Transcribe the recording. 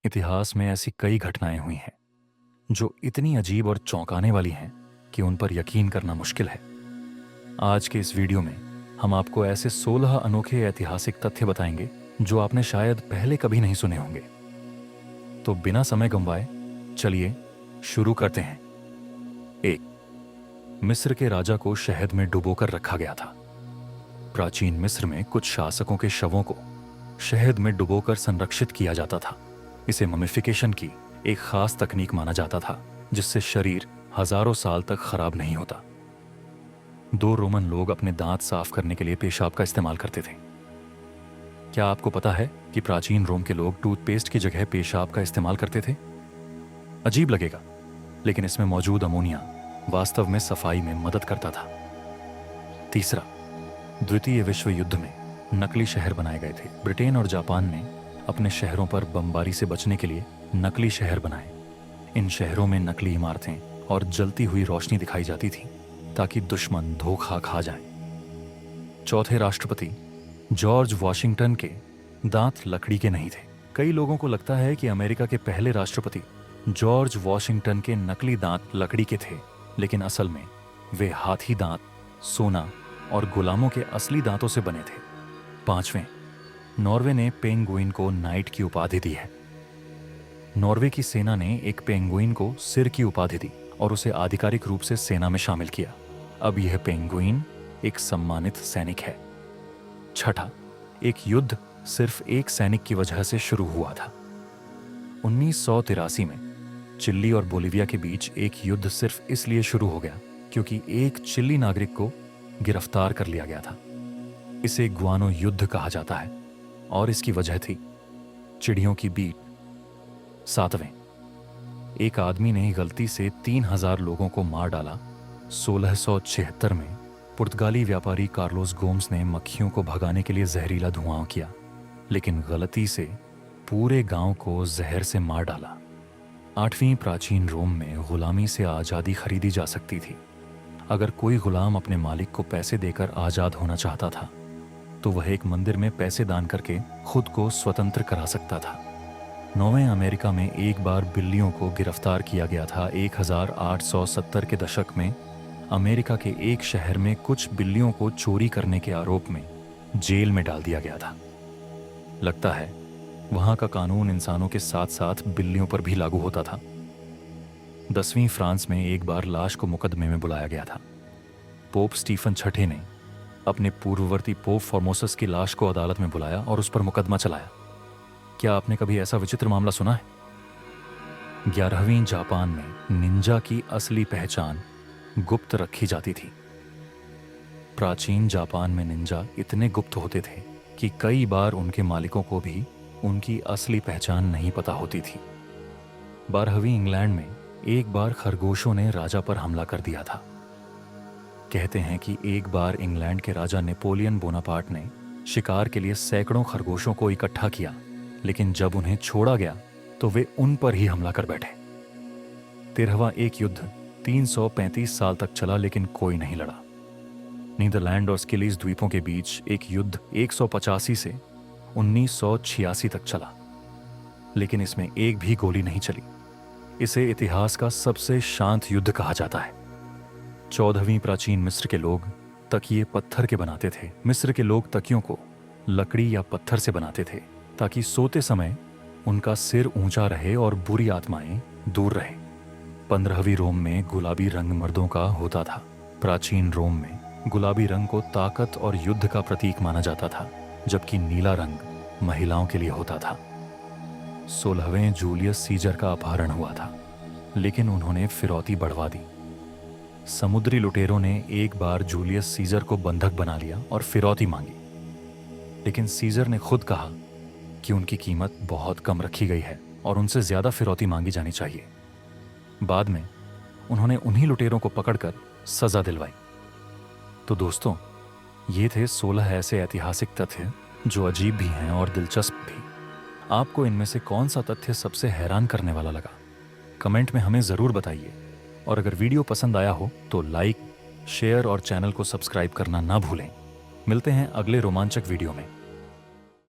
इतिहास में ऐसी कई घटनाएं हुई हैं जो इतनी अजीब और चौंकाने वाली हैं कि उन पर यकीन करना मुश्किल है। आज के इस वीडियो में हम आपको ऐसे 16 अनोखे ऐतिहासिक तथ्य बताएंगे जो आपने शायद पहले कभी नहीं सुने होंगे। तो बिना समय गंवाए चलिए शुरू करते हैं। 1. मिस्र के राजा को शहद में डुबोकर रखा गया था। प्राचीन मिस्र में कुछ शासकों के शवों को शहद में डुबोकर संरक्षित किया जाता था। इसे ममिफिकेशन की एक खास तकनीक माना जाता था जिससे शरीर हजारों साल तक खराब नहीं होता। 2 रोमन लोग अपने दांत साफ करने के लिए पेशाब का इस्तेमाल करते थे। क्या आपको पता है कि प्राचीन रोम के लोग टूथपेस्ट की जगह पेशाब का इस्तेमाल करते थे? अजीब लगेगा, लेकिन इसमें मौजूद अमोनिया वास्तव में सफाई में मदद करता था। 3. द्वितीय विश्व युद्ध में नकली शहर बनाए गए थे। ब्रिटेन और जापान ने अपने शहरों पर बमबारी से बचने के लिए नकली शहर बनाए। इन शहरों में नकली इमारतें और जलती हुई रोशनी दिखाई जाती थी ताकि दुश्मन धोखा खा जाए। 4थे राष्ट्रपति जॉर्ज वॉशिंगटन के दांत लकड़ी के नहीं थे। कई लोगों को लगता है कि अमेरिका के पहले राष्ट्रपति जॉर्ज वॉशिंगटन के नकली दांत लकड़ी के थे, लेकिन असल में वे हाथी दांत, सोना और गुलामों के असली दांतों से बने थे। 5वें, नॉर्वे ने पेंगुइन को नाइट की उपाधि दी है। नॉर्वे की सेना ने एक पेंगुइन को सिर की उपाधि दी और उसे आधिकारिक रूप से सेना में शामिल किया। अब यह पेंगुइन एक सम्मानित सैनिक है। 6. एक युद्ध सिर्फ एक सैनिक की वजह से शुरू हुआ था। 1983 में चिली और बोलिविया के बीच एक युद्ध सिर्फ इसलिए शुरू हो गया क्योंकि एक चिली नागरिक को गिरफ्तार कर लिया गया था। इसे गुआनो युद्ध कहा जाता है और इसकी वजह थी चिड़ियों की बीट। 7वें, एक आदमी ने गलती से 3000 लोगों को मार डाला। 1676 में पुर्तगाली व्यापारी कार्लोस गोम्स ने मक्खियों को भगाने के लिए जहरीला धुआं किया, लेकिन गलती से पूरे गांव को जहर से मार डाला। 8वीं, प्राचीन रोम में गुलामी से आज़ादी खरीदी जा सकती थी। अगर कोई गुलाम अपने मालिक को पैसे देकर आज़ाद होना चाहता था तो वह एक मंदिर में पैसे दान करके खुद को स्वतंत्र करा सकता था। 9वें, अमेरिका में एक बार बिल्लियों को गिरफ्तार किया गया था। 1870 के दशक में अमेरिका के एक शहर में कुछ बिल्लियों को चोरी करने के आरोप में जेल में डाल दिया गया था। लगता है वहां का कानून इंसानों के साथ साथ बिल्लियों पर भी लागू होता था। 10वीं, फ्रांस में एक बार लाश को मुकदमे में बुलाया गया था। पोप स्टीफन छठे ने अपने पूर्ववर्ती पोप फॉर्मोसस की लाश को अदालत में बुलाया और उस पर मुकदमा चलाया। क्या आपने कभी ऐसा विचित्र मामला सुना है? 11वीं, जापान में निंजा की असली पहचान गुप्त रखी जाती थी। प्राचीन जापान में निंजा इतने गुप्त होते थे कि कई बार उनके मालिकों को भी उनकी असली पहचान नहीं पता होती थी। 12वीं, इंग्लैंड में एक बार खरगोशों ने राजा पर हमला कर दिया था। कहते हैं कि एक बार इंग्लैंड के राजा नेपोलियन बोनापार्ट ने शिकार के लिए सैकड़ों खरगोशों को इकट्ठा किया, लेकिन जब उन्हें छोड़ा गया तो वे उन पर ही हमला कर बैठे। 13वां, एक युद्ध 335 साल तक चला लेकिन कोई नहीं लड़ा। नीदरलैंड और स्किलीज द्वीपों के बीच एक युद्ध 185 से 1986 तक चला, लेकिन इसमें एक भी गोली नहीं चली। इसे इतिहास का सबसे शांत युद्ध कहा जाता है। 14वीं, प्राचीन मिस्र के लोग तकिए पत्थर के बनाते थे। मिस्र के लोग तकियों को लकड़ी या पत्थर से बनाते थे ताकि सोते समय उनका सिर ऊंचा रहे और बुरी आत्माएं दूर रहे। 15वीं, रोम में गुलाबी रंग मर्दों का होता था। प्राचीन रोम में गुलाबी रंग को ताकत और युद्ध का प्रतीक माना जाता था, जबकि नीला रंग महिलाओं के लिए होता था। 16वें, जूलियस सीजर का अपहरण हुआ था, लेकिन उन्होंने फिरौती बढ़वा दी। समुद्री लुटेरों ने एक बार जूलियस सीजर को बंधक बना लिया और फिरौती मांगी, लेकिन सीजर ने खुद कहा कि उनकी कीमत बहुत कम रखी गई है और उनसे ज्यादा फिरौती मांगी जानी चाहिए। बाद में उन्होंने उन्हीं लुटेरों को पकड़कर सजा दिलवाई। तो दोस्तों, ये थे 16 ऐसे ऐतिहासिक तथ्य जो अजीब भी हैं और दिलचस्प भी। आपको इनमें से कौन सा तथ्य सबसे हैरान करने वाला लगा? कमेंट में हमें ज़रूर बताइए। और अगर वीडियो पसंद आया हो तो लाइक, शेयर और चैनल को सब्सक्राइब करना ना भूलें। मिलते हैं अगले रोमांचक वीडियो में।